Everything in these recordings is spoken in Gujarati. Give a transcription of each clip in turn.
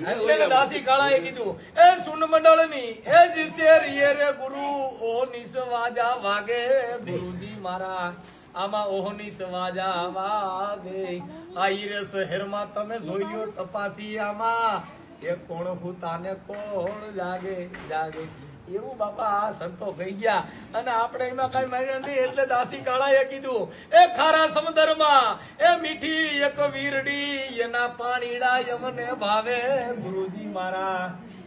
એટલે દાસી કાળાએ કીધું એ સુન મંડળની એ જીસે રિયે રે ગુરુ ઓ નિસવાજા વાગે ગુરુજી મારા આમાં ઓહની સવાજા વાગે આઈરે શહેરમાં તમે જોઈ લ્યો તપાસી આમાં એ કોણ હુતાને કોણ જાગે જાગે એવું બાપા આ સંતો કહી ગયા અને આપણે એમાં કઈ માન્યા નહીં એટલે દાસી કાળાએ કીધું એ ખારા સમુદ્રમાં એ મીઠી એક વીરડી એના પાણીડા યમને ભાવે ગુરુજી મારા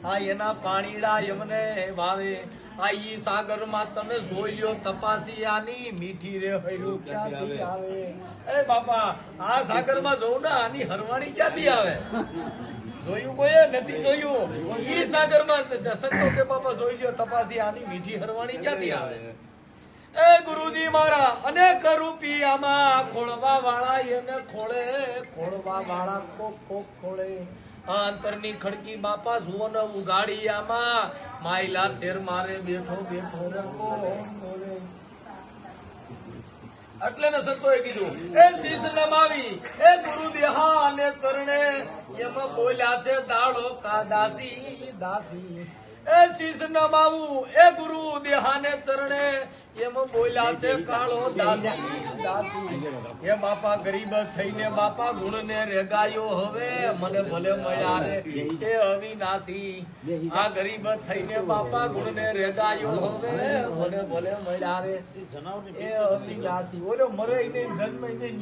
આ એના પાણીડા યમને ભાવે આ ઈ સાગરમાં તમે જોઈ લ્યો તપાસી આની મીઠી રે હૈરું ક્યાંથી આવે એ બાપા આ સાગરમાં જોઉં ને આની હરવાણી ક્યાંથી આવે જોયું કોઈ નથી જોયું ઈ સાગરમાં સંતો કે બાપા જોઈ લ્યો તપાસી આની મીઠી હરવાણી ક્યાંથી આવે એ ગુરુજી મારા અનેક રૂપિયામાં ખોળવા વાળા એને ખોળે ખોળવા વાળા કોક કોક ખોળે અંતરની ખડકી બાપા જુઓ ને ઉગાડી આમાં માયલા શેર મારે બેઠો બેઠો રે કોણ બોલે એટલે ને સંતોએ કીધું એ શીશ નમાવી એ ગુરુ દેહા ને ચરણે એમાં બોલ્યા છે દાડો કા દાસી દાસી એ શીશ નમાવું એ ગુરુ દેહાને ચરણે એમાં બોલ્યા છે કાળો દાસી દાસી એ બાપા ગરીબ થઈને બાપા ગુણ ને રેગાયો હવે મને ભલે મળ્યા રે એ અવિનાશી આ ગરીબ થઈને બાપા ગુણ ને રેગાયો હવે મને ભલે મળ્યા રે એ અવિનાશી ઓલો મરે ને જન્મ ને